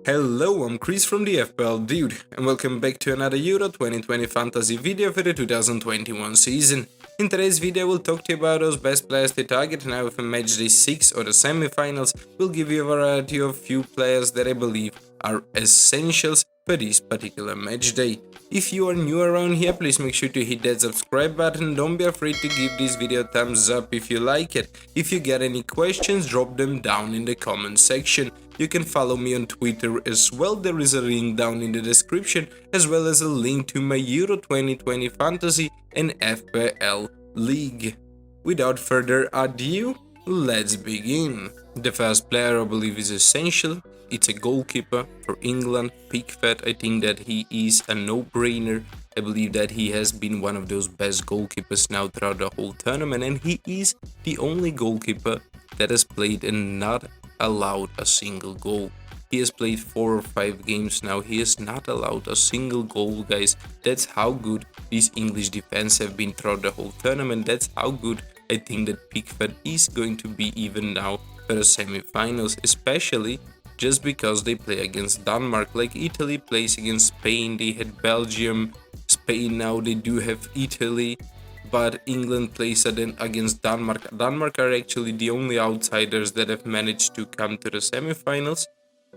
Hello, I'm Chris from the FPL Dude, and welcome back to another Euro 2020 fantasy video for the 2021 season. In today's video, we'll talk to you about those best players to target now for matchday 6 or the semi-finals. We'll give you a variety of few players that I believe are essentials for this particular match day. If you are new around here, please make sure to hit that subscribe button. Don't be afraid to give this video a thumbs up if you like it. If you got any questions, drop them down in the comment section. You can follow me on Twitter as well. There is a link down in the description, as well as a link to my Euro 2020 Fantasy and FPL League. Without further ado, let's begin. The first player I believe is essential. It's a goalkeeper for England, Pickford. I think that he is a no-brainer. I believe that he has been one of those best goalkeepers now throughout the whole tournament, and he is the only goalkeeper that has played and not allowed a single goal. He has played 4 or 5 games now. He has not allowed a single goal, guys. That's how good these English defense have been throughout the whole tournament. That's how good I think that Pickford is going to be even now for the semi-finals, especially just because they play against Denmark. Like Italy plays against Spain, they had Belgium, Spain, now they do have Italy, but England plays against Denmark. Denmark are actually the only outsiders that have managed to come to the semi-finals,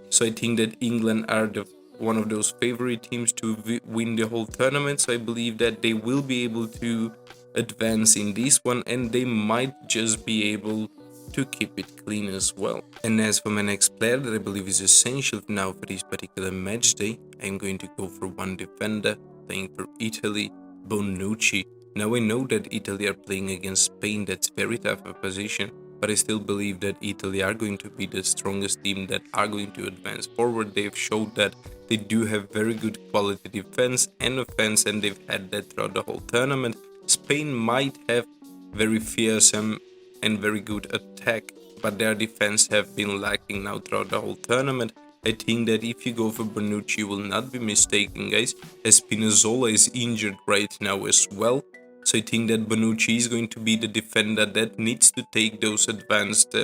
so I think that England are one of those favorite teams to win the whole tournament, so I believe that they will be able to advance in this one, and they might just be able to keep it clean as well. And as for my next player that I believe is essential now for this particular match day, I'm going to go for one defender playing for Italy, Bonucci. Now I know that Italy are playing against Spain, that's very tough a position, but I still believe that Italy are going to be the strongest team that are going to advance forward. They've showed that they do have very good quality defense and offense, and they've had that throughout the whole tournament. Spain might have very fearsome and very good attack, but their defense have been lacking now throughout the whole tournament. I think that if you go for Bonucci, you will not be mistaken, guys, as Spinazzola is injured right now as well. So I think that Bonucci is going to be the defender that needs to take those advanced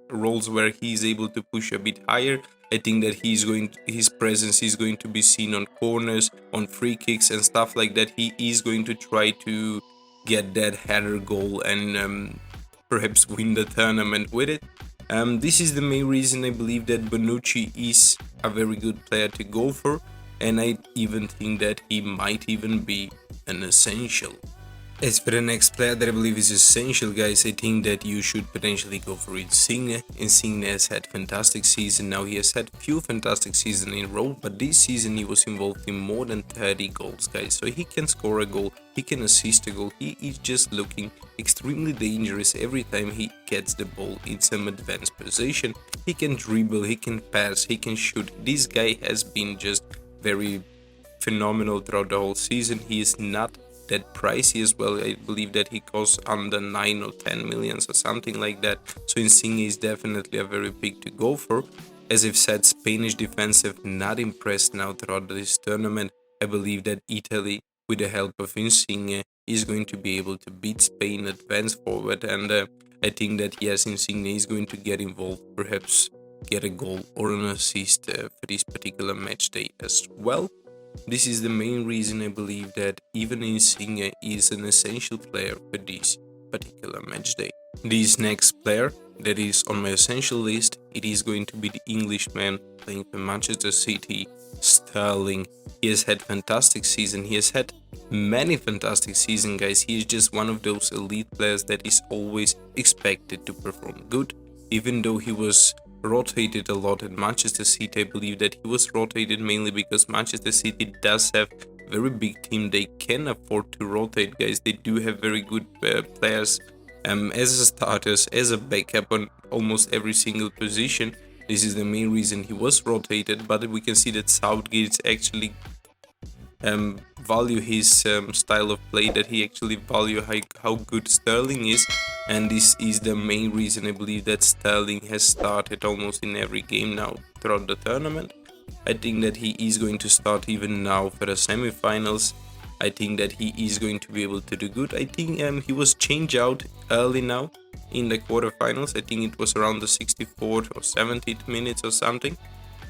roles where he is able to push a bit higher. I think that his presence is going to be seen on corners, on free kicks and stuff like that. He is going to try to get that header goal and perhaps win the tournament with it. This is the main reason I believe that Bonucci is a very good player to go for, and I even think that he might even be an essential. As for the next player that I believe is essential, guys, I think that you should potentially go for Insigne. Insigne has had fantastic season. Now he has had few fantastic seasons in a row, but this season he was involved in more than 30 goals, guys. So he can score a goal, he can assist a goal. He is just looking extremely dangerous every time he gets the ball in some advanced position. He can dribble, he can pass, he can shoot. This guy has been just very phenomenal throughout the whole season. He is not that pricey as well. I believe that he costs under 9 or 10 millions or something like that. So Insigne is definitely a very big to go for. As I've said, Spanish defense have not impressed now throughout this tournament. I believe that Italy, with the help of Insigne, is going to be able to beat Spain, advance forward, and I think that yes, Insigne is going to get involved, perhaps get a goal or an assist for this particular match day as well. This is the main reason I believe that even Insigne is an essential player for this particular match day. This next player that is on my essential list, it is going to be the Englishman playing for Manchester City, Sterling. He has had fantastic season. He has had many fantastic seasons, guys. He is just one of those elite players that is always expected to perform good, even though he was rotated a lot at Manchester City. I believe that he was rotated mainly because Manchester City does have a very big team. They can afford to rotate, guys. They do have very good players as a starters, as a backup on almost every single position. This is the main reason he was rotated, but we can see that Southgate actually value his style of play, that he actually value how good Sterling is, and this is the main reason I believe that Sterling has started almost in every game now throughout the tournament. I think that he is going to start even now for the semi-finals. I think that he is going to be able to do good. I think he was changed out early now in the quarterfinals. I think it was around the 64th or 70th minutes or something.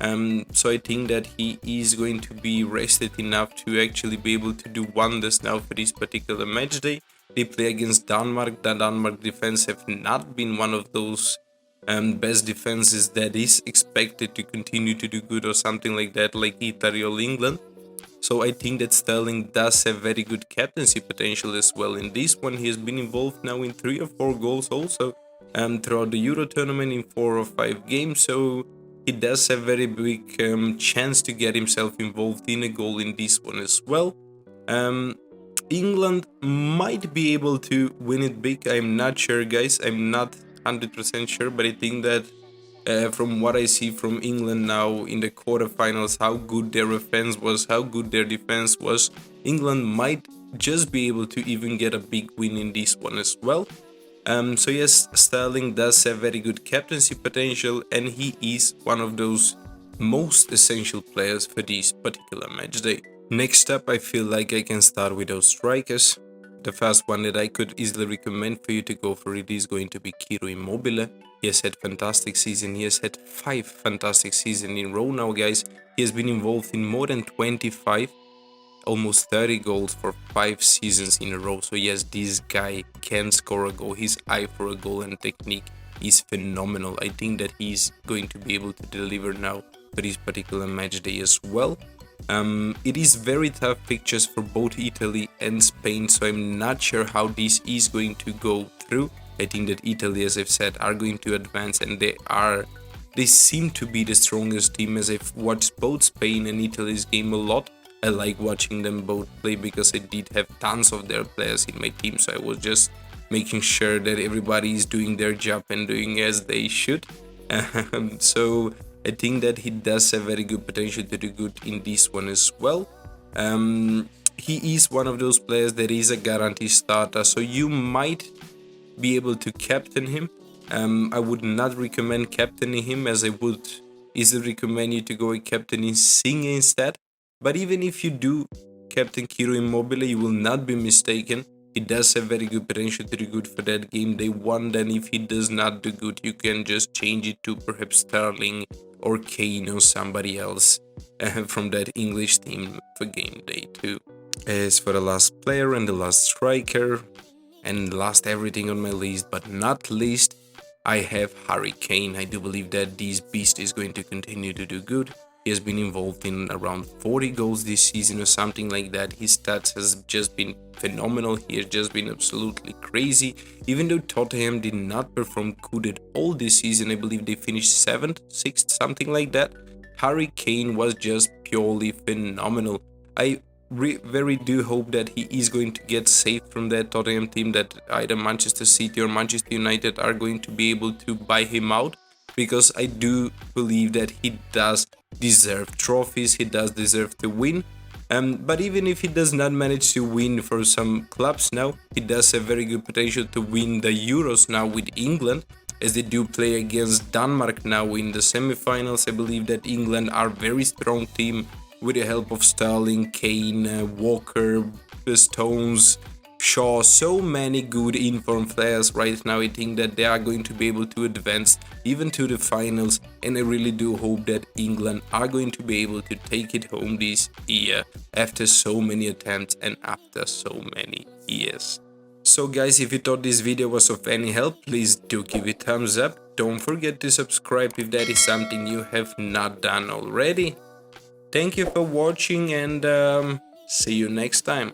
So I think that he is going to be rested enough to actually be able to do wonders now for this particular match day. They play against Denmark. The Denmark defense have not been one of those best defenses that is expected to continue to do good or something like that, like Italy or England. So I think that Sterling does have very good captaincy potential as well. In this one, he has been involved now in 3 or 4 goals also throughout the Euro tournament in 4 or 5 games. So he does have very big chance to get himself involved in a goal in this one as well. England might be able to win it big. I'm not sure, guys. I'm not 100% sure, but I think that from what I see from England now in the quarterfinals, how good their offense was, how good their defense was, England might just be able to even get a big win in this one as well. So yes, Sterling does have very good captaincy potential, and he is one of those most essential players for this particular match day. Next up, I feel like I can start with those strikers. The first one that I could easily recommend for you to go for it is going to be Ciro Immobile. He has had fantastic season. He has had 5 fantastic seasons in a row now, guys. He has been involved in more than 25, almost 30 goals for 5 seasons in a row. So yes, this guy can score a goal. His eye for a goal and technique is phenomenal. I think that he's going to be able to deliver now for this particular match day as well. It is very tough fixtures for both Italy and Spain, so I'm not sure how this is going to go through. I think that Italy, as I've said, are going to advance, and they seem to be the strongest team, as I've watched both Spain and Italy's game a lot. I like watching them both play because I did have tons of their players in my team, so I was just making sure that everybody is doing their job and doing as they should. So I think that he does have very good potential to do good in this one as well. He is one of those players that is a guaranteed starter, so you might be able to captain him. I would not recommend captaining him, as I would easily recommend you to go with captaining Singh instead. But even if you do captain Ciro Immobile, you will not be mistaken. He does have very good potential to do good for that game day 1. Then if he does not do good, you can just change it to perhaps Sterling or Kane or somebody else from that English team for game day 2. As for the last player and the last striker, and last everything on my list, but not least, I have Harry Kane. I do believe that this beast is going to continue to do good. He has been involved in around 40 goals this season or something like that. His stats has just been phenomenal. He has just been absolutely crazy. Even though Tottenham did not perform good at all this season, I believe they finished 7th, 6th, something like that. Harry Kane was just purely phenomenal. I very do hope that he is going to get saved from that Tottenham team, that either Manchester City or Manchester United are going to be able to buy him out, because I do believe that he does deserve trophies, he does deserve to win. But even if he does not manage to win for some clubs now, he does have very good potential to win the Euros now with England, as they do play against Denmark now in the semi-finals. I believe that England are a very strong team with the help of Sterling, Kane, Walker, Stones, Shaw, so many good informed players right now. I think that they are going to be able to advance even to the finals, and I really do hope that England are going to be able to take it home this year after so many attempts and after so many years. So guys, if you thought this video was of any help, please do give it a thumbs up. Don't forget to subscribe if that is something you have not done already. Thank you for watching, and see you next time.